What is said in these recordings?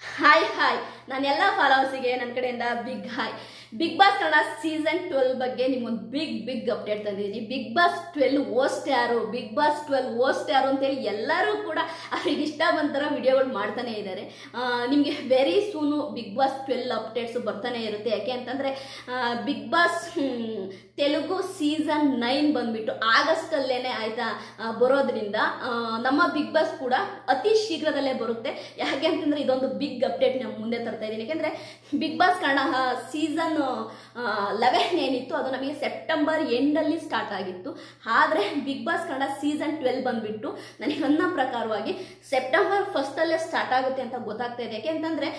Hi ನಾನೆಲ್ಲ ಫಾಲೋವರ್ಸಿಗೆ ನನ್ನ ಕಡೆಯಿಂದ big hi. Bigg boss Kannada season 12 ಬಗ್ಗೆ ನಿಮ್ಗೊಂದು ಬಿಗ್ ಅಪ್ಡೇಟ್ ತಂದಿದ್ದೀನಿ. ಬಿಗ್ ಬಾಸ್ 12 ಹೋಸ್ಟ್ ಯಾರು, ಬಿಗ್ ಬಾಸ್ 12 ಹೋಸ್ಟ್ ಯಾರು ಅಂತೇಳಿ ಎಲ್ಲರೂ ಕೂಡ ಅವ್ರಿಗೆ ಇಷ್ಟ ಬಂತರ ವಿಡಿಯೋಗಳು ಮಾಡ್ತಾನೆ ಇದ್ದಾರೆ. ನಿಮಗೆ ವೆರಿ ಸೂನು ಬಿಗ್ ಬಾಸ್ 12 ಅಪ್ಡೇಟ್ಸು ಬರ್ತಾನೆ ಇರುತ್ತೆ. ಯಾಕೆ ಅಂತಂದರೆ ಬಿಗ್ ಬಾಸ್ ತೆಲುಗು ಸೀಸನ್ 9 ಬಂದ್ಬಿಟ್ಟು ಆಗಸ್ಟಲ್ಲೇನೆ ಆಯ್ತಾ ಬರೋದ್ರಿಂದ ನಮ್ಮ ಬಿಗ್ ಬಾಸ್ ಕೂಡ ಅತಿ ಶೀಘ್ರದಲ್ಲೇ ಬರುತ್ತೆ. ಯಾಕೆ ಅಂತಂದರೆ ಇದೊಂದು ಬಿಗ್ ಅಪ್ಡೇಟ್ ನಾವು ಮುಂದೆ ತರ್ತಾ ಇದ್ದೀನಿ. ಯಾಕೆಂದರೆ ಬಿಗ್ ಬಾಸ್ ಕನ್ನಡ ಸೀಸನ್ 11 ಏನಿತ್ತು ಅದು ನಮಗೆ ಸೆಪ್ಟೆಂಬರ್ ಎಂಡಲ್ಲಿ ಸ್ಟಾರ್ಟ್ ಆಗಿತ್ತು. ಆದರೆ ಬಿಗ್ ಬಾಸ್ ಕನ್ನಡ ಸೀಸನ್ 12 ಬಂದ್ಬಿಟ್ಟು ನನಗೆ ನನ್ನ ಪ್ರಕಾರವಾಗಿ ಸೆಪ್ಟೆಂಬರ್ 1 ಸ್ಟಾರ್ಟ್ ಆಗುತ್ತೆ ಅಂತ ಗೊತ್ತಾಗ್ತಾ ಇದೆ. ಯಾಕೆಂತಂದರೆ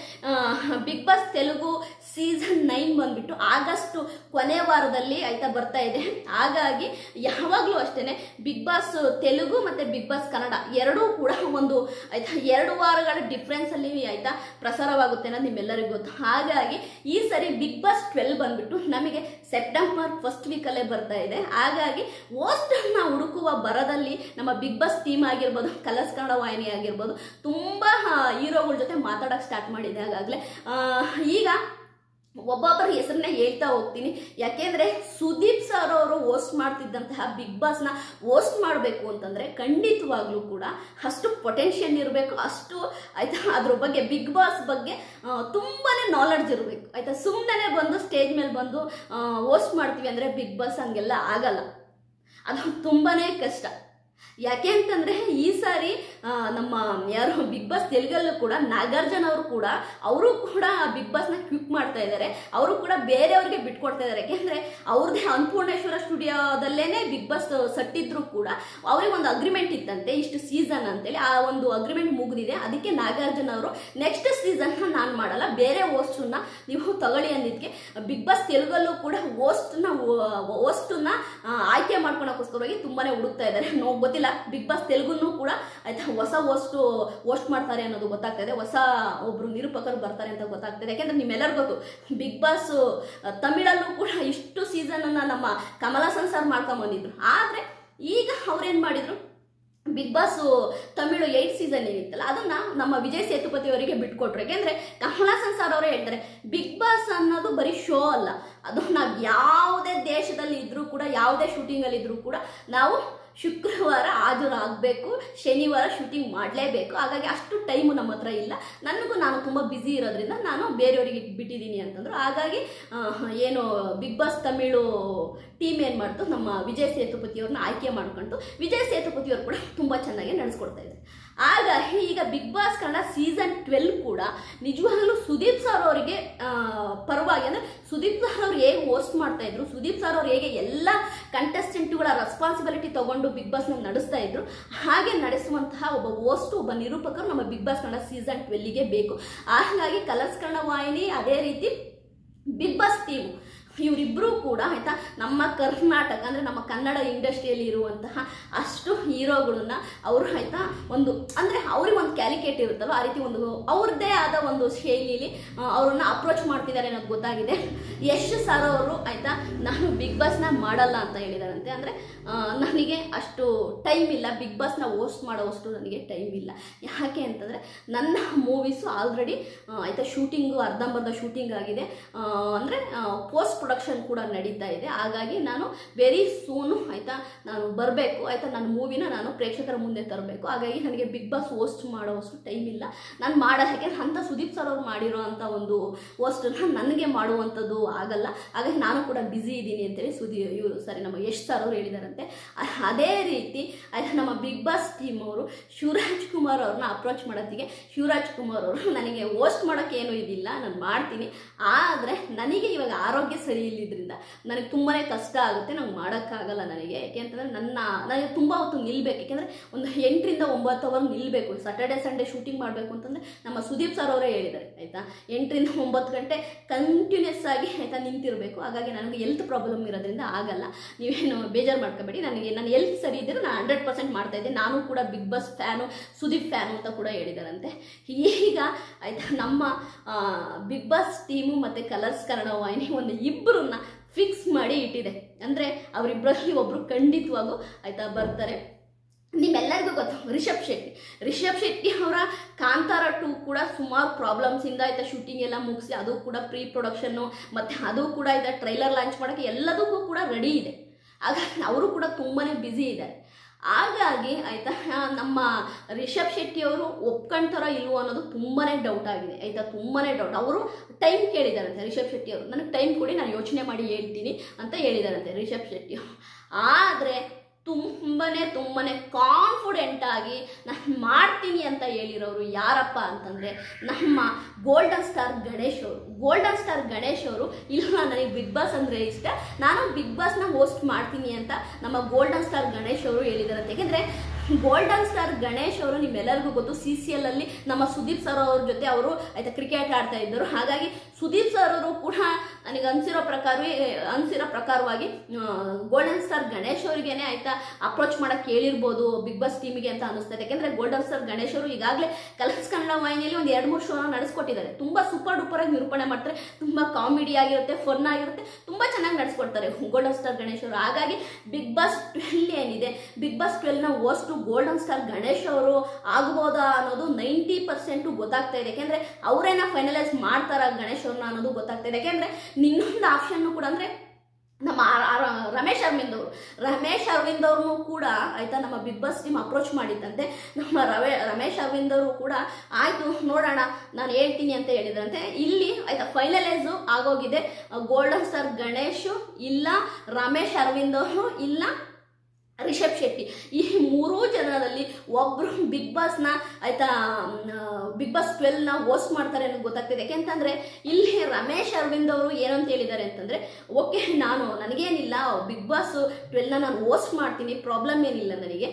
ಬಿಗ್ ಬಾಸ್ ತೆಲುಗು ಸೀಸನ್ 9 ಬಂದ್ಬಿಟ್ಟು ಆಗಸ್ಟ್ ಕೊನೆ ವಾರದಲ್ಲಿ ಆಯ್ತಾ ಬರ್ತಾ ಇದೆ. ಹಾಗಾಗಿ ಯಾವಾಗಲೂ ಅಷ್ಟೇ ಬಿಗ್ ಬಾಸ್ ತೆಲುಗು ಮತ್ತು ಬಿಗ್ ಬಾಸ್ ಕನ್ನಡ ಎರಡೂ ಕೂಡ ಒಂದು ಆಯ್ತಾ 2 ವಾರಗಳ ಡಿಫ್ರೆನ್ಸ್ ಅಲ್ಲಿ ಆಯ್ತಾ ಪ್ರಸಾರವಾಗುತ್ತೆ ಅನ್ನೋದು ನಿಮ್ಮೆಲ್ಲರಿಗೂ ಗೊತ್ತು. ಹಾಗಾಗಿ ಈ ಸರಿ ಬಿಗ್ ಬಾಸ್ 12 ಬಂದ್ಬಿಟ್ಟು ನಮಗೆ ಸೆಪ್ಟೆಂಬರ್ 1 ವೀಕಲ್ಲೇ ಬರ್ತಾ ಇದೆ. ಹಾಗಾಗಿ ಹೋಸ್ಟನ್ನ ಹುಡುಕುವ ಬರದಲ್ಲಿ ನಮ್ಮ ಬಿಗ್ ಬಾಸ್ ಟೀಮ್ ಆಗಿರ್ಬೋದು, ಕಲರ್ಸ್ ಕನ್ನಡ ವಾಹಿನಿ ಆಗಿರ್ಬೋದು, ತುಂಬಾ ಹೀರೋಗಳ ಜೊತೆ ಮಾತಾಡಕ್ಕೆ ಸ್ಟಾರ್ಟ್ ಮಾಡಿದೆ. ಆಗಾಗಲೇ ಈಗ ಒಬ್ಬೊಬ್ಬರ ಹೆಸರನ್ನ ಹೇಳ್ತಾ ಹೋಗ್ತೀನಿ. ಯಾಕೆಂದರೆ ಸುದೀಪ್ ಸರ್ ಅವರು ಹೋಸ್ಟ್ ಮಾಡ್ತಿದ್ದಂತಹ ಬಿಗ್ ಬಾಸ್ನ ಹೋಸ್ಟ್ ಮಾಡಬೇಕು ಅಂತಂದರೆ ಖಂಡಿತವಾಗ್ಲೂ ಕೂಡ ಅಷ್ಟು ಪೊಟೆನ್ಷಿಯಲ್ ಇರಬೇಕು, ಅಷ್ಟು ಆಯ್ತಾ ಅದ್ರ ಬಗ್ಗೆ ಬಿಗ್ ಬಾಸ್ ಬಗ್ಗೆ ತುಂಬಾ ನಾಲೆಡ್ಜ್ ಇರಬೇಕು ಆಯ್ತಾ. ಸುಮ್ಮನೆ ಬಂದು ಸ್ಟೇಜ್ ಮೇಲೆ ಬಂದು ಹೋಸ್ಟ್ ಮಾಡ್ತೀವಿ ಅಂದರೆ ಬಿಗ್ ಬಾಸ್ ಹಂಗೆಲ್ಲ ಆಗಲ್ಲ, ಅದು ತುಂಬಾ ಕಷ್ಟ. ಯಾಕೆ ಅಂತಂದರೆ ಈ ಸಾರಿ ನಮ್ಮ ಯಾರು ಬಿಗ್ ಬಾಸ್ ತೆಲುಗಲ್ಲೂ ಕೂಡ ನಾಗಾರ್ಜುನ ಅವರು ಕೂಡ ಬಿಗ್ ಬಾಸ್ನ ಕ್ವಿಕ್ ಮಾಡ್ತಾ ಇದ್ದಾರೆ. ಅವರು ಕೂಡ ಬೇರೆಯವ್ರಿಗೆ ಬಿಟ್ಕೊಡ್ತಾ ಇದ್ದಾರೆ. ಯಾಕೆಂದರೆ ಅವ್ರದ್ದೇ ಅನ್ನಪೂರ್ಣೇಶ್ವರ ಸ್ಟುಡಿಯೋದಲ್ಲೇ ಬಿಗ್ ಬಾಸ್ ಸಟ್ಟಿದ್ರು ಕೂಡ ಅವ್ರಿಗೆ ಒಂದು ಅಗ್ರಿಮೆಂಟ್ ಇತ್ತಂತೆ ಇಷ್ಟು ಸೀಸನ್ ಅಂತೇಳಿ. ಆ ಒಂದು ಅಗ್ರಿಮೆಂಟ್ ಮುಗಿದಿದೆ. ಅದಕ್ಕೆ ನಾಗಾರ್ಜುನ ಅವರು ನೆಕ್ಸ್ಟ್ ಸೀಸನ್ನ ನಾನು ಮಾಡಲ್ಲ, ಬೇರೆ ಹೋಸ್ಟನ್ನ ನೀವು ತಗೊಳ್ಳಿ ಅಂದಿದ್ದಕ್ಕೆ ಬಿಗ್ ಬಾಸ್ ತೆಲುಗಲ್ಲೂ ಕೂಡ ಹೋಸ್ಟನ್ನ ಆಯ್ಕೆ ಮಾಡ್ಕೊಳಕ್ಕೋಸ್ಕರವಾಗಿ ತುಂಬಾ ಹುಡುಕ್ತಾ ಇದ್ದಾರೆ. ಗೊತ್ತಿಲ್ಲ ಬಿಗ್ ಬಾಸ್ ತೆಲುಗುನು ಕೂಡ ಆಯ್ತಾ ಹೊಸ ಹೋಸ್ಟ್ ಮಾಡ್ತಾರೆ ಅನ್ನೋದು ಗೊತ್ತಾಗ್ತಾ ಇದೆ. ಹೊಸ ಒಬ್ರು ನಿರೂಪಕರು ಬರ್ತಾರೆ ಅಂತ ಗೊತ್ತಾಗ್ತದೆ. ಯಾಕೆಂದ್ರೆ ನಿಮ್ಮೆಲ್ಲರಿಗೂ ಗೊತ್ತು ಬಿಗ್ ಬಾಸ್ ತಮಿಳಲ್ಲೂ ಕೂಡ ಇಷ್ಟು ಸೀಸನ್ ಅನ್ನ ನಮ್ಮ ಕಮಲ್ ಹಾಸನ್ ಸರ್ ಮಾಡ್ಕೊಂಡ್ ಬಂದಿದ್ರು. ಆದ್ರೆ ಈಗ ಅವ್ರೇನ್ ಮಾಡಿದ್ರು, ಬಿಗ್ ಬಾಸ್ ತಮಿಳು 8 ಸೀಸನ್ ಏನಿತ್ತಲ್ಲ ಅದನ್ನ ನಮ್ಮ ವಿಜಯ್ ಸೇತುಪತಿ ಅವರಿಗೆ ಬಿಟ್ಕೊಟ್ರು. ಯಾಕೆಂದ್ರೆ ಕಮಲ್ ಹಾಸನ್ ಸರ್ ಅವರೇ ಹೇಳ್ತಾರೆ ಬಿಗ್ ಬಾಸ್ ಅನ್ನೋದು ಬರೀ ಶೋ ಅಲ್ಲ, ಅದು ನಾವು ಯಾವುದೇ ದೇಶದಲ್ಲಿ ಇದ್ರೂ ಕೂಡ ಯಾವುದೇ ಶೂಟಿಂಗ್ ಅಲ್ಲಿ ಇದ್ರೂ ಕೂಡ ನಾವು ಶುಕ್ರವಾರ ಹಾಜರಾಗಬೇಕು, ಶನಿವಾರ ಶೂಟಿಂಗ್ ಮಾಡಲೇಬೇಕು. ಹಾಗಾಗಿ ಅಷ್ಟು ಟೈಮು ನಮ್ಮ ಹತ್ರ ಇಲ್ಲ, ನಾನು ತುಂಬ ಬ್ಯುಸಿ ಇರೋದ್ರಿಂದ ನಾನು ಬೇರೆಯವರಿಗೆ ಬಿಟ್ಟಿದ್ದೀನಿ ಅಂತಂದ್ರು. ಹಾಗಾಗಿ ಏನು ಬಿಗ್ ಬಾಸ್ ತಮಿಳು ಟೀಮ್ ಏನು ಮಾಡ್ತು, ನಮ್ಮ ವಿಜಯ್ ಸೇತುಪತಿಯವ್ರನ್ನ ಆಯ್ಕೆ ಮಾಡ್ಕೊಂಡು ವಿಜಯ್ ಸೇತುಪತಿಯವರು ಕೂಡ ತುಂಬ ಚೆನ್ನಾಗಿ ನಡೆಸ್ಕೊಡ್ತಾ ಇದ್ದಾರೆ. ಹಾಗಾಗಿ ಈಗ ಬಿಗ್ ಬಾಸ್ ಕನ್ನಡ ಸೀಸನ್ 12 ಕೂಡ ನಿಜವಾಗ್ಲೂ ಸುದೀಪ್ ಸರ್ ಅವರಿಗೆ ಪರವಾಗಿ, ಅಂದರೆ ಸುದೀಪ್ ಸರ್ ಅವ್ರು ಹೇಗೆ ಹೋಸ್ಟ್ ಮಾಡ್ತಾ ಇದ್ರು, ಸುದೀಪ್ ಸರ್ ಅವ್ರು ಹೇಗೆ ಎಲ್ಲ ಕಂಟೆಸ್ಟೆಂಟ್ಗಳ ರೆಸ್ಪಾನ್ಸಿಬಿಲಿಟಿ ತಗೊಂಡು ಬಿಗ್ ಬಾಸ್ನ ನಡೆಸ್ತಾ ಇದ್ರು, ಹಾಗೆ ನಡೆಸುವಂತಹ ಒಬ್ಬ ಹೋಸ್ಟ್, ಒಬ್ಬ ನಿರೂಪಕರು ನಮ್ಮ ಬಿಗ್ ಬಾಸ್ ಕನ್ನಡ ಸೀಸನ್ 12ಗೆ ಬೇಕು. ಹಾಗಾಗಿ ಕಲರ್ಸ್ ಕನ್ನಡ ವಾಹಿನಿ ಅದೇ ರೀತಿ ಬಿಗ್ ಬಾಸ್ ಟೀಮು ಇವರಿಬ್ಬರೂ ಕೂಡ ಆಯ್ತಾ ನಮ್ಮ ಕರ್ನಾಟಕ ಅಂದರೆ ನಮ್ಮ ಕನ್ನಡ ಇಂಡಸ್ಟ್ರಿಯಲ್ಲಿ ಇರುವಂತಹ ಅಷ್ಟು ಹೀರೋಗಳನ್ನ ಅವರು ಆಯ್ತಾ ಒಂದು ಅಂದರೆ ಅವ್ರಿಗೆ ಒಂದು ಕ್ಯಾಲಿಕೇಟ್ ಇರುತ್ತಲ್ಲ, ಆ ರೀತಿ ಒಂದು ಅವ್ರದ್ದೇ ಆದ ಒಂದು ಶೈಲಿಯಲ್ಲಿ ಅವ್ರನ್ನ ಅಪ್ರೋಚ್ ಮಾಡ್ತಿದ್ದಾರೆ ಅನ್ನೋದು ಗೊತ್ತಾಗಿದೆ. ಯಶ್ ಸರ್ ಅವರು ಆಯ್ತಾ ನಾನು ಬಿಗ್ ಬಾಸ್ನ ಮಾಡಲ್ಲ ಅಂತ ಹೇಳಿದಾರಂತೆ. ಅಂದರೆ ನನಗೆ ಅಷ್ಟು ಟೈಮ್ ಇಲ್ಲ, ಬಿಗ್ ಬಾಸ್ನ ಹೋಸ್ಟ್ ಮಾಡೋವಷ್ಟು ನನಗೆ ಟೈಮ್ ಇಲ್ಲ. ಯಾಕೆ ಅಂತಂದರೆ ನನ್ನ ಮೂವೀಸು ಆಲ್ರೆಡಿ ಆಯ್ತಾ ಶೂಟಿಂಗು ಅರ್ಧಂಬರ್ಧ ಶೂಟಿಂಗ್ ಆಗಿದೆ, ಅಂದರೆ ಪೋಸ್ಟ್ ಪ್ರೊಡಕ್ಷನ್ ಕೂಡ ನಡೀತಾ ಇದೆ. ಹಾಗಾಗಿ ನಾನು ವೆರಿ ಸೂನು ಆಯ್ತಾ ನಾನು ಬರಬೇಕು ಆಯ್ತಾ, ನನ್ನ ಮೂವಿನ ನಾನು ಪ್ರೇಕ್ಷಕರ ಮುಂದೆ ತರಬೇಕು. ಹಾಗಾಗಿ ನನಗೆ ಬಿಗ್ ಬಾಸ್ ಹೋಸ್ಟ್ ಮಾಡೋವಷ್ಟು ಟೈಮ್ ಇಲ್ಲ, ನಾನು ಯಾಕೆಂದ್ರೆ ಅಂತ ಸುದೀಪ್ ಸರ್ ಅವ್ರು ಮಾಡಿರೋ ಅಂಥ ಒಂದು ಹೋಸ್ಟನ್ನ ನನಗೆ ಮಾಡುವಂಥದ್ದು ಆಗಲ್ಲ. ಹಾಗಾಗಿ ನಾನು ಕೂಡ ಬ್ಯುಸಿ ಇದ್ದೀನಿ ಅಂತೇಳಿ ನಮ್ಮ ಯಶ್ ಸರ್ ಅವರು ಹೇಳಿದಾರಂತೆ. ಅದೇ ರೀತಿ ಆಯ್ತಾ ನಮ್ಮ ಬಿಗ್ ಬಾಸ್ ಟೀಮ್ ಅವರು ಶಿವರಾಜ್ ಕುಮಾರ್ ಅವ್ರನ್ನ ಅಪ್ರೋಚ್ ಮಾಡೋತ್ತಿಗೆ ಶಿವರಾಜ್ ಕುಮಾರ್ ಅವರು ನನಗೆ ಹೋಸ್ಟ್ ಮಾಡೋಕ್ಕೆ ಏನೂ ಇದಿಲ್ಲ, ನಾನು ಮಾಡ್ತೀನಿ, ಆದರೆ ನನಗೆ ಇವಾಗ ಆರೋಗ್ಯ ಸರಿ ಇಲ್ಲಿದ್ರಿಂದ ನನಗೆ ತುಂಬಾ ಕಷ್ಟ ಆಗುತ್ತೆ, ನಂಗೆ ಮಾಡೋಕ್ಕಾಗಲ್ಲ ನನಗೆ. ಯಾಕೆ ಅಂತಂದರೆ ನನಗೆ ತುಂಬ ಹೊತ್ತು ನಿಲ್ಲಬೇಕು. ಯಾಕೆಂದರೆ ಒಂದು 8 ರಿಂದ 9 ಅವರ್ ನಿಲ್ಲಬೇಕು. ಸ್ಯಾಟರ್ಡೆ ಸಂಡೇ ಶೂಟಿಂಗ್ ಮಾಡಬೇಕು ಅಂತಂದರೆ ನಮ್ಮ ಸುದೀಪ್ ಸರ್ ಅವರೇ ಹೇಳಿದ್ದಾರೆ ಆಯಿತಾ, 8 ರಿಂದ 9 ಗಂಟೆ ಕಂಟಿನ್ಯೂಸ್ ಆಗಿ ಆಯಿತಾ ನಿಂತಿರಬೇಕು. ಹಾಗಾಗಿ ನನಗೆ ಹೆಲ್ತ್ ಪ್ರಾಬ್ಲಮ್ ಇರೋದ್ರಿಂದ ಆಗಲ್ಲ, ನೀವೇನು ಬೇಜಾರು ಮಾಡ್ಕೋಬೇಡಿ. ನನ್ನ ಹೆಲ್ತ್ ಸರಿ ಇದ್ದರೆ ನಾನು 100% ಮಾಡ್ತಾಯಿದ್ದೆ. ನಾನು ಕೂಡ Bigg Boss fan, Sudeep fan ಅಂತ ಕೂಡ ಹೇಳಿದಾರಂತೆ. ಈಗ ಆಯಿತಾ ನಮ್ಮ ಬಿಗ್ ಬಾಸ್ ಟೀಮು ಮತ್ತು ಕಲರ್ಸ್ ಕನ್ನಡ ವಾಹಿನಿ ಒಂದು ಇಬ್ಬರನ್ನ ಫಿಕ್ಸ್ ಮಾಡಿ ಇಟ್ಟಿದೆ. ಅಂದರೆ ಅವರಿಬ್ಬರಲ್ಲಿ ಒಬ್ಬರು ಖಂಡಿತವಾಗೂ ಆಯಿತಾ ಬರ್ತಾರೆ. ನಿಮ್ಮೆಲ್ಲರಿಗೂ ಗೊತ್ತು ರಿಷಬ್ ಶೆಟ್ಟಿ ಅವರ ಕಾಂತಾರ 2 ಕೂಡ ಸುಮಾರು ಪ್ರಾಬ್ಲಮ್ಸ್ ಇಂದ ಆಯ್ತಾ ಶೂಟಿಂಗ್ ಎಲ್ಲ ಮುಗಿಸಿ ಅದು ಕೂಡ ಪ್ರೀ ಪ್ರೊಡಕ್ಷನ್ನು ಮತ್ತೆ ಅದು ಕೂಡ ಆಯ್ತಾ ಟ್ರೈಲರ್ ಲಾಂಚ್ ಮಾಡೋಕ್ಕೆ ಎಲ್ಲದಕ್ಕೂ ಕೂಡ ರೆಡಿ ಇದೆ. ಹಾಗಾಗಿ ಅವರು ಕೂಡ ತುಂಬಾ ಬ್ಯುಸಿ ಇದ್ದಾರೆ. ಹಾಗಾಗಿ ಆಯ್ತಾ ನಮ್ಮ ರಿಷಬ್ ಶೆಟ್ಟಿ ಅವರು ಒಪ್ಕೊಂತಾರೋ ಇಲ್ವೋ ಅನ್ನೋದು ತುಂಬಾ ಡೌಟ್ ಆಗಿದೆ ಆಯ್ತಾ, ತುಂಬಾ ಡೌಟ್. ಅವರು ಟೈಮ್ ಕೇಳಿದಾರಂತೆ ರಿಷಬ್ ಶೆಟ್ಟಿ ಅವರು, ನನಗೆ ಟೈಮ್ ಕೊಡಿ ನಾನು ಯೋಚನೆ ಮಾಡಿ ಹೇಳ್ತೀನಿ ಅಂತ ಹೇಳಿದಾರಂತೆ ರಿಷಬ್ ಶೆಟ್ಟಿ ಅವರು. ಆದರೆ ತುಂಬಾ ಕಾನ್ಫಿಡೆಂಟ್ ಆಗಿ ನಾನು ಮಾಡ್ತೀನಿ ಅಂತ ಹೇಳಿರೋರು ಯಾರಪ್ಪ ಅಂತಂದರೆ ನಮ್ಮ ಗೋಲ್ಡನ್ ಸ್ಟಾರ್ ಗಣೇಶ್ ಅವರು. ಗೋಲ್ಡನ್ ಸ್ಟಾರ್ ಗಣೇಶ್ ಅವರು ಇಲ್ಲ ನನಗೆ ಬಿಗ್ ಬಾಸ್ ಅಂದರೆ ಇಷ್ಟ, ನಾನು ಬಿಗ್ ಬಾಸ್ನ ಹೋಸ್ಟ್ ಮಾಡ್ತೀನಿ ಅಂತ ನಮ್ಮ ಗೋಲ್ಡನ್ ಸ್ಟಾರ್ ಗಣೇಶ್ ಅವರು ಹೇಳಿದಾರಂತೆ. ಯಾಕೆಂದರೆ ಗೋಲ್ಡನ್ ಸ್ಟಾರ್ ಗಣೇಶ್ ಅವರು ನಿಮ್ಮೆಲ್ಲರಿಗೂ ಗೊತ್ತು, CCL ಅಲ್ಲಿ ನಮ್ಮ ಸುದೀಪ್ ಸರ್ ಅವ್ರ ಜೊತೆ ಅವರು ಆಯ್ತಾ ಕ್ರಿಕೆಟ್ ಆಡ್ತಾ ಇದ್ದರು. ಹಾಗಾಗಿ ಸುದೀಪ್ ಸರ್ ಅವರು ಕೂಡ ನನಗೆ ಅನಿಸಿರೋ ಪ್ರಕಾರವಾಗಿ ಗೋಲ್ಡನ್ ಸ್ಟಾರ್ ಗಣೇಶ್ ಅವರಿಗೇನೆ ಆಯ್ತಾ ಅಪ್ರೋಚ್ ಮಾಡಕ್ಕೆ ಹೇಳಿರ್ಬೋದು ಬಿಗ್ ಬಾಸ್ ಟೀಮಿಗೆ ಅಂತ ಅನಿಸ್ತದೆ. ಯಾಕೆಂದರೆ ಗೋಲ್ಡನ್ ಸ್ಟಾರ್ ಗಣೇಶ್ ಅವರು ಈಗಾಗಲೇ ಕಲರ್ಸ್ ಕನ್ನಡ ವಾಹಿನಿಯಲ್ಲಿ ಒಂದು 2-3 ಶೋನ ನಡೆಸ್ಕೊಟ್ಟಿದ್ದಾರೆ. ತುಂಬ ಸೂಪರ್ ಡೂಪರ್ ಆಗಿ ನಿರೂಪಣೆ ಮಾಡ್ತಾರೆ, ತುಂಬ ಕಾಮಿಡಿ ಆಗಿರುತ್ತೆ, ಫನ್ ಆಗಿರುತ್ತೆ, ತುಂಬ ಚೆನ್ನಾಗಿ ನಡೆಸ್ಕೊಡ್ತಾರೆ ಗೋಲ್ಡನ್ ಸ್ಟಾರ್ ಗಣೇಶ್ ಅವರು. ಹಾಗಾಗಿ ಬಿಗ್ ಬಾಸ್ 12 ಏನಿದೆ, ಬಿಗ್ ಬಾಸ್ 12ನ ಹೋಸ್ಟು ಗೋಲ್ಡನ್ ಸ್ಟಾರ್ ಗಣೇಶ್ ಅವರು ಆಗ್ಬೋದಾ ಅನ್ನೋದು 90% ಗೊತ್ತಾಗ್ತಾ ಇದೆ. ಯಾಕೆಂದರೆ ಅವರೇನ ಫೈನಲೈಸ್ ಮಾಡ್ತಾರ ಗಣೇಶ್ ಅವ್ರನ್ನ ಅನ್ನೋದು ಗೊತ್ತಾಗ್ತಾ ಇದೆ. ಯಾಕೆಂದರೆ ಇನ್ನೊಂದು ಆಪ್ಷನ್ನು ಕೂಡ ಅಂದರೆ ನಮ್ಮ ರಮೇಶ್ ಅರವಿಂದ್ ಅವ್ರನ್ನೂ ಕೂಡ ಆಯ್ತಾ ನಮ್ಮ ಬಿಗ್ ಬಾಸ್ ಟೀಮ್ ಅಪ್ರೋಚ್ ಮಾಡಿದ್ದಂತೆ. ನಮ್ಮ ರಮೇಶ್ ಅರವಿಂದ್ ಅವರು ಕೂಡ ಆಯಿತು ನೋಡೋಣ ನಾನು ಹೇಳ್ತೀನಿ ಅಂತ ಹೇಳಿದ್ರಂತೆ. ಇಲ್ಲಿ ಆಯ್ತಾ ಫೈನಲೈಸು ಆಗೋಗಿದೆ. ಗೋಲ್ಡನ್ ಸ್ಟಾರ್ ಗಣೇಶು ಇಲ್ಲ, ರಮೇಶ್ ಅರವಿಂದ್ ಅವರು ಇಲ್ಲ, ರಿಷಬ್ ಶೆಟ್ಟಿ, ಈ 3 ಜನರಲ್ಲಿ ಒಬ್ಬರು ಬಿಗ್ ಬಾಸ್ನ ಆಯ್ತಾ ಬಿಗ್ ಬಾಸ್ 12ನ ಹೋಸ್ಟ್ ಮಾಡ್ತಾರೆ ಅನ್ನೋದು ಗೊತ್ತಾಗ್ತಿದೆ. ಯಾಕೆಂತಂದರೆ ಇಲ್ಲಿ ರಮೇಶ್ ಅರವಿಂದ್ ಅವರು ಏನಂತ ಹೇಳಿದ್ದಾರೆ ಅಂತಂದರೆ, ಓಕೆ ನನಗೇನಿಲ್ಲ ಬಿಗ್ ಬಾಸ್ 12ನ ನಾನು ಹೋಸ್ಟ್ ಮಾಡ್ತೀನಿ, ಪ್ರಾಬ್ಲಮ್ ಏನಿಲ್ಲ ನನಗೆ.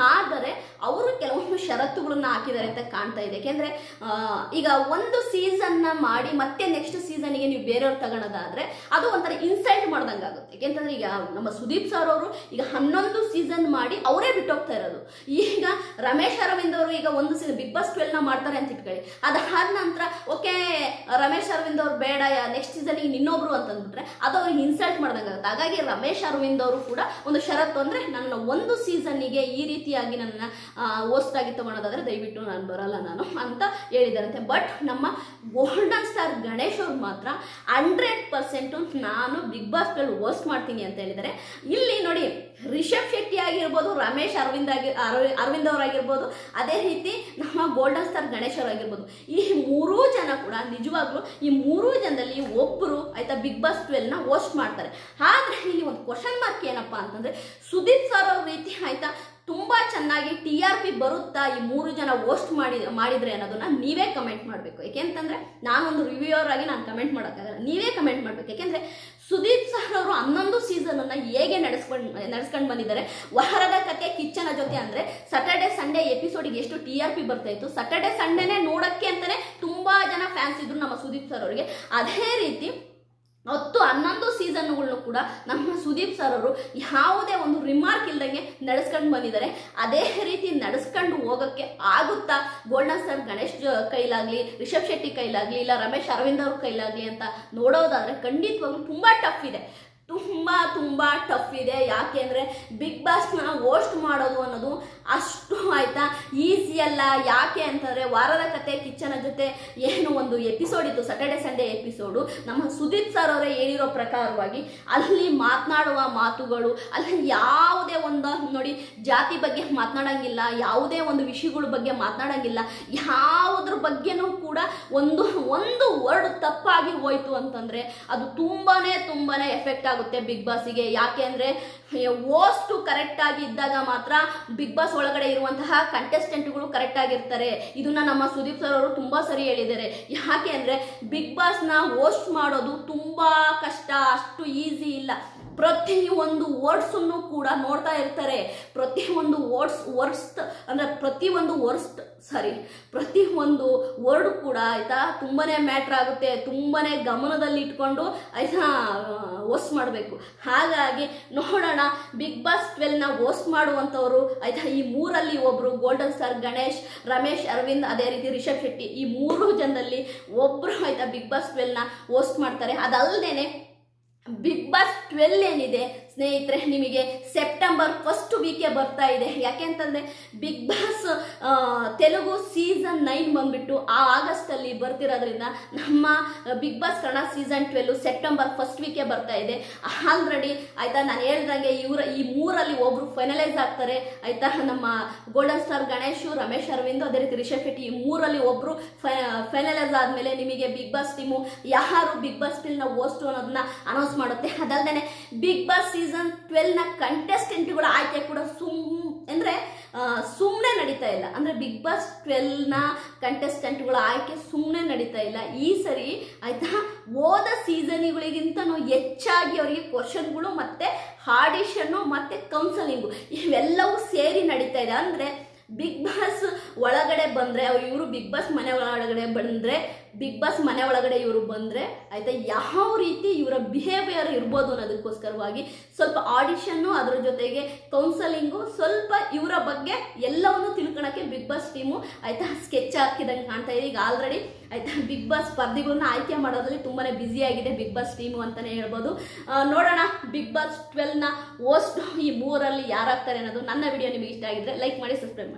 ಆದರೆ ಅವರು ಕೆಲವೊಂದು ಷರತ್ತುಗಳನ್ನ ಹಾಕಿದ್ದಾರೆ ಅಂತ ಕಾಣ್ತಾ ಇದೆ. ಯಾಕೆಂದರೆ ಈಗ ಒಂದು ಸೀಸನ್ನ ಮಾಡಿ ಮತ್ತೆ ನೆಕ್ಸ್ಟ್ ಸೀಸನ್ಗೆ ನೀವು ಬೇರೆಯವ್ರು ತಗೊಳೋದಾದರೆ ಅದು ಒಂಥರ ಇನ್ಸಲ್ಟ್ ಮಾಡ್ದಂಗೆ ಆಗುತ್ತೆ. ಯಾಕೆಂತಂದರೆ ಈಗ ನಮ್ಮ ಸುದೀಪ್ ಸರ್ ಅವರು ಈಗ 11 ಸೀಸನ್ ಮಾಡಿ ಅವರೇ ಬಿಟ್ಟೋಗ್ತಾ ಇರೋದು. ಈಗ ರಮೇಶ್ ಅರವಿಂದ್ ಅವರು ಈಗ ಒಂದು ಬಿಗ್ ಬಾಸ್ 12ನ ಮಾಡ್ತಾರೆ ಅಂತ ಇಟ್ಕೊಳ್ಳಿ, ಅದಾದ ನಂತರ ಓಕೆ ರಮೇಶ್ ಅರವಿಂದ್ ಅವರು ಬೇಡ ನೆಕ್ಸ್ಟ್ ಸೀಸನ್ಗೆ ಇನ್ನೊಬ್ರು ಅಂತಂದ್ಬಿಟ್ರೆ ಅದು ಅವ್ರಿಗೆ ಇನ್ಸಲ್ಟ್ ಮಾಡ್ದಂಗೆ ಆಗುತ್ತೆ. ಹಾಗಾಗಿ ರಮೇಶ್ ಅರವಿಂದ್ ಅವರು ಕೂಡ ಒಂದು ಷರತ್ತು ಅಂದರೆ ನನ್ನ ಒಂದು ಸೀಸನ್ನಿಗೆ ಈ ರೀತಿಯಾಗಿ ನನ್ನ ಹೋಸ್ಟ್ ಆಗಿ ತಗೊಳೋದಾದ್ರೆ ದಯವಿಟ್ಟು ನಾನು ಬರಲ್ಲ ನಾನು ಅಂತ ಹೇಳಿದಾರಂತೆ. ಬಟ್ ನಮ್ಮ ಗೋಲ್ಡನ್ ಸ್ಟಾರ್ ಗಣೇಶ್ ಅವ್ರು ಮಾತ್ರ 100% ನಾನು ಬಿಗ್ ಬಾಸ್ 12 ಹೋಸ್ಟ್ ಮಾಡ್ತೀನಿ ಅಂತ ಹೇಳಿದ್ದಾರೆ. ಇಲ್ಲಿ ನೋಡಿ ರಿಷಬ್ ಶೆಟ್ಟಿ ಆಗಿರ್ಬೋದು, ರಮೇಶ್ ಅರವಿಂದ್ ಅವರಾಗಿರ್ಬೋದು, ಅದೇ ರೀತಿ ನಮ್ಮ ಗೋಲ್ಡನ್ ಸ್ಟಾರ್ ಗಣೇಶ್ ಅವರಾಗಿರ್ಬೋದು, ಈ 3 ಜನ ಕೂಡ ನಿಜವಾಗ್ಲೂ ಈ 3 ಜನದಲ್ಲಿ ಒಬ್ಬರು ಆಯ್ತಾ ಬಿಗ್ ಬಾಸ್ 12ನ ಹೋಸ್ಟ್ ಮಾಡ್ತಾರೆ. ಆದರೆ ಇಲ್ಲಿ ಒಂದು ಕ್ವಶನ್ ಮಾರ್ಕ್ ಏನಪ್ಪಾ ಅಂತಂದ್ರೆ, ಸುದೀಪ್ ಸರ್ ಅವ್ರ ರೀತಿ ಆಯ್ತಾ ತುಂಬಾ ಚೆನ್ನಾಗಿ TRP ಬರುತ್ತಾ ಈ 3 ಜನ ಹೋಸ್ಟ್ ಮಾಡಿದ್ರೆ ಅನ್ನೋದನ್ನ ನೀವೇ ಕಮೆಂಟ್ ಮಾಡಬೇಕು. ಯಾಕೆಂತಂದ್ರೆ ನಾನೊಂದು ರಿವ್ಯೂವರ್ ಆಗಿ ನಾನು ಕಮೆಂಟ್ ಮಾಡೋಕ್ಕಾಗಲ್ಲ, ನೀವೇ ಕಮೆಂಟ್ ಮಾಡಬೇಕು. ಯಾಕೆಂದ್ರೆ ಸುದೀಪ್ ಸರ್ ಅವರು 11 ಸೀಸನ್ ಅನ್ನ ಹೇಗೆ ನಡೆಸ್ಕೊಂಡು ಬಂದಿದ್ದಾರೆ. ವಾರದ ಕತೆ ಕಿಚ್ಚನ ಜೊತೆ ಅಂದ್ರೆ ಸ್ಯಾಟರ್ಡೆ ಸಂಡೇ ಎಪಿಸೋಡಿಗೆ ಎಷ್ಟು TRP ಬರ್ತಾ ಇತ್ತು, ಸ್ಯಾಟರ್ಡೆ ಸಂಡೇನೆ ನೋಡಕ್ಕೆ ಅಂತಾನೆ ತುಂಬಾ ಜನ ಫ್ಯಾನ್ಸ್ ಇದ್ರು ನಮ್ಮ ಸುದೀಪ್ ಸರ್ ಅವರಿಗೆ. ಅದೇ ರೀತಿ 10-11 ಸೀಸನ್ಗಳನ್ನು ಕೂಡ ನಮ್ಮ ಸುದೀಪ್ ಸರ್ ಅವರು ಯಾವುದೇ ಒಂದು ರಿಮಾರ್ಕ್ ಇಲ್ದಂಗೆ ನಡೆಸ್ಕೊಂಡು ಬಂದಿದ್ದಾರೆ. ಅದೇ ರೀತಿ ನಡೆಸ್ಕೊಂಡು ಹೋಗೋಕ್ಕೆ ಆಗುತ್ತಾ ಗೋಲ್ಡನ್ ಸ್ಟಾರ್ ಗಣೇಶ್ ಕೈಲಾಗಲಿ, ರಿಷಬ್ ಶೆಟ್ಟಿ ಕೈಲಾಗಲಿ, ಇಲ್ಲ ರಮೇಶ್ ಅರವಿಂದ್ ಅವ್ರ ಕೈಲಾಗಲಿ ಅಂತ ನೋಡೋದಾದರೆ ಖಂಡಿತವಾಗ್ಲೂ ತುಂಬ ಟಫ್ ಇದೆ, ತುಂಬ ಟಫ್ ಇದೆ. ಯಾಕೆ ಅಂದರೆ ಬಿಗ್ ಬಾಸ್ನ ಹೋಸ್ಟ್ ಮಾಡೋದು ಅನ್ನೋದು ಅಷ್ಟು ಆಯ್ತಾ ಈಸಿ ಅಲ್ಲ. ಯಾಕೆ ಅಂತಂದರೆ ವಾರದ ಕತೆ ಕಿಚ್ಚನ ಜೊತೆ ಏನು ಒಂದು ಎಪಿಸೋಡ್ ಇತ್ತು, ಸ್ಯಾಟರ್ಡೆ ಸಂಡೇ ಎಪಿಸೋಡು, ನಮ್ಮ ಸುದೀಪ್ ಸರ್ ಅವರೇ ಹೇಳಿರೋ ಪ್ರಕಾರವಾಗಿ ಅಲ್ಲಿ ಮಾತನಾಡುವ ಮಾತುಗಳು, ಅಲ್ಲಿ ಯಾವುದೇ ಒಂದು ನೋಡಿ ಜಾತಿ ಬಗ್ಗೆ ಮಾತನಾಡಂಗಿಲ್ಲ, ಯಾವುದೇ ಒಂದು ವಿಷಯಗಳ ಬಗ್ಗೆ ಮಾತನಾಡಂಗಿಲ್ಲ, ಯಾವುದ್ರ ಬಗ್ಗೆನೂ ಕೂಡ ಒಂದು ವರ್ಡ್ ತಪ್ಪಾಗಿ ಹೋಯ್ತು ಅಂತಂದರೆ ಅದು ತುಂಬಾನೇ ಎಫೆಕ್ಟ್ ಆಗುತ್ತೆ ಬಿಗ್ ಬಾಸ್ಗೆ. ಯಾಕೆ ಅಂದರೆ ಹೋಸ್ಟ್ ಕರೆಕ್ಟ್ ಆಗಿ ಇದ್ದಾಗ ಮಾತ್ರ ಬಿಗ್ ಬಾಸ್ ಒಳಗಡೆ ಇರುವಂತಹ ಕಂಟೆಸ್ಟೆಂಟ್ಗಳು ಕರೆಕ್ಟ್ ಆಗಿರ್ತಾರೆ. ಇದನ್ನ ನಮ್ಮ ಸುದೀಪ್ ಸರ್ ಅವರು ತುಂಬಾ ಸರಿ ಹೇಳಿದ್ದಾರೆ. ಯಾಕೆ ಅಂದರೆ ಬಿಗ್ ಬಾಸ್ನ ಹೋಸ್ಟ್ ಮಾಡೋದು ತುಂಬಾ ಕಷ್ಟ, ಅಷ್ಟು ಈಸಿ ಇಲ್ಲ. ಪ್ರತಿಯೊಂದು ವರ್ಡ್ಸನ್ನು ಕೂಡ ನೋಡ್ತಾ ಇರ್ತಾರೆ. ಪ್ರತಿಯೊಂದು ವರ್ಡ್ ಕೂಡ ಆಯ್ತಾ ತುಂಬಾನೇ ಮ್ಯಾಟ್ರ್ ಆಗುತ್ತೆ, ತುಂಬಾನೇ ಗಮನದಲ್ಲಿ ಇಟ್ಕೊಂಡು ಆಯ್ತಾ ಹೋಸ್ಟ್ ಮಾಡಬೇಕು. ಹಾಗಾಗಿ ನೋಡೋಣ ಬಿಗ್ ಬಾಸ್ 12ನ ಹೋಸ್ಟ್ ಮಾಡುವಂಥವ್ರು ಆಯ್ತಾ ಈ 3ರಲ್ಲಿ ಒಬ್ರು ಗೋಲ್ಡನ್ ಸ್ಟಾರ್ ಗಣೇಶ್, ರಮೇಶ್ ಅರವಿಂದ್, ಅದೇ ರೀತಿ ರಿಷಬ್ ಶೆಟ್ಟಿ, ಈ 3 ಜನದಲ್ಲಿ ಒಬ್ರು ಆಯ್ತಾ ಬಿಗ್ ಬಾಸ್ 12ನ ಹೋಸ್ಟ್ ಮಾಡ್ತಾರೆ. ಅದಲ್ಲದೇನೆ ಬಿಗ್ ಬಾಸ್ 12 ಏನಿದೆ ಸ್ನೇಹಿತರೆ ನಿಮಗೆ ಸೆಪ್ಟೆಂಬರ್ ಫಸ್ಟ್ ವೀಕೆ ಬರ್ತಾ ಇದೆ. ಯಾಕೆಂತಂದ್ರೆ ಬಿಗ್ ಬಾಸ್ ತೆಲುಗು ಸೀಸನ್ 9 ಬಂದ್ಬಿಟ್ಟು ಆ ಆಗಸ್ಟ್ ಅಲ್ಲಿ ಬರ್ತಿರೋದ್ರಿಂದ ನಮ್ಮ big boss Kannada season 12 September first ವೀಕೆ ಬರ್ತಾ ಇದೆ. ಆಲ್ರೆಡಿ ಆಯ್ತಾ ನಾನು ಹೇಳ್ದಂಗೆ ಈ ಮೂರಲ್ಲಿ ಒಬ್ರು ಫೈನಲೈಸ್ ಆಗ್ತಾರೆ ಆಯ್ತಾ. ನಮ್ಮ ಗೋಲ್ಡನ್ ಸ್ಟಾರ್ ಗಣೇಶ್, ರಮೇಶ್ ಅರವಿಂದ್, ಅದೇ ರೀತಿ ರಿಷಬ್ ಶೆಟ್ಟಿ, ಈ ಮೂರಲ್ಲಿ ಒಬ್ರು ಫೈನಲೈಸ್ ಆದ್ಮೇಲೆ ನಿಮಗೆ ಬಿಗ್ ಬಾಸ್ ಟೀಮು ಯಾರು ಬಿಗ್ ಬಾಸ್ ನ ಹೋಸ್ಟ್ ಅನ್ನೋದನ್ನ ಅನೌನ್ಸ್ ಮಾಡುತ್ತೆ. ಅದಲ್ದೇನೆ ಬಿಗ್ ಬಾಸ್ ಸೀಸನ್ 12 ನ ಕಂಟೆಸ್ಟೆಂಟ್ಗಳ ಆಯ್ಕೆ ಕೂಡ ಸುಮ್ಮನೆ ನಡೀತಾ ಇಲ್ಲ. ಅಂದ್ರೆ ಬಿಗ್ ಬಾಸ್ 12 ನ ಕಂಟೆಸ್ಟೆಂಟ್ಗಳ ಆಯ್ಕೆ ಸುಮ್ಮನೆ ನಡೀತಾ ಇಲ್ಲ. ಈ ಸರಿ ಆಯ್ತಾ ಹೋದ ಸೀಸನ್ಗಳಿಗಿಂತನೂ ಹೆಚ್ಚಾಗಿ ಅವರಿಗೆ ಕ್ವಶನ್ಗಳು ಮತ್ತೆ ಆಡಿಷನ್ನು ಮತ್ತೆ ಕೌನ್ಸಲಿಂಗು ಇವೆಲ್ಲವೂ ಸೇರಿ ನಡೀತಾ ಇದೆ. ಅಂದ್ರೆ ಬಿಗ್ ಬಾಸ್ ಒಳಗಡೆ ಬಂದ್ರೆ ಇವರು ಬಿಗ್ ಬಾಸ್ ಮನೆ ಒಳಗಡೆ ಇವರು ಬಂದ್ರೆ ಆಯ್ತಾ ಯಾವ ರೀತಿ ಇವರ ಬಿಹೇವಿಯರ್ ಇರ್ಬೋದು ಅನ್ನೋದಕ್ಕೋಸ್ಕರವಾಗಿ ಸ್ವಲ್ಪ ಆಡಿಷನ್ನು ಅದ್ರ ಜೊತೆಗೆ ಕೌನ್ಸಲಿಂಗು ಸ್ವಲ್ಪ ಇವರ ಬಗ್ಗೆ ಎಲ್ಲವನ್ನು ತಿಳ್ಕೊಳಕ್ಕೆ ಬಿಗ್ ಬಾಸ್ ಟೀಮು ಆಯ್ತಾ ಸ್ಕೆಚ್ ಹಾಕಿದಂಗೆ ಕಾಣ್ತಾ ಇದೆ. ಈಗ ಆಲ್ರೆಡಿ ಆಯ್ತಾ ಬಿಗ್ ಬಾಸ್ ಸ್ಪರ್ಧಿಗಳನ್ನ ಆಯ್ಕೆ ಮಾಡೋದ್ರಲ್ಲಿ ತುಂಬಾನೇ ಬ್ಯುಸಿ ಆಗಿದೆ ಬಿಗ್ ಬಾಸ್ ಟೀಮು ಅಂತಾನೆ ಹೇಳ್ಬೋದು. ನೋಡೋಣ ಬಿಗ್ ಬಾಸ್ 12 ನ ಹೋಸ್ಟ್ ಈ ಮೂರಲ್ಲಿ ಯಾರಾಗ್ತಾರೆ ಅನ್ನೋದು. ನನ್ನ ವಿಡಿಯೋ ನಿಮಗೆ ಇಷ್ಟ ಆಗಿದ್ರೆ ಲೈಕ್ ಮಾಡಿ, ಸಬ್ಸ್ಕ್ರೈಬ್ ಮಾಡಿ.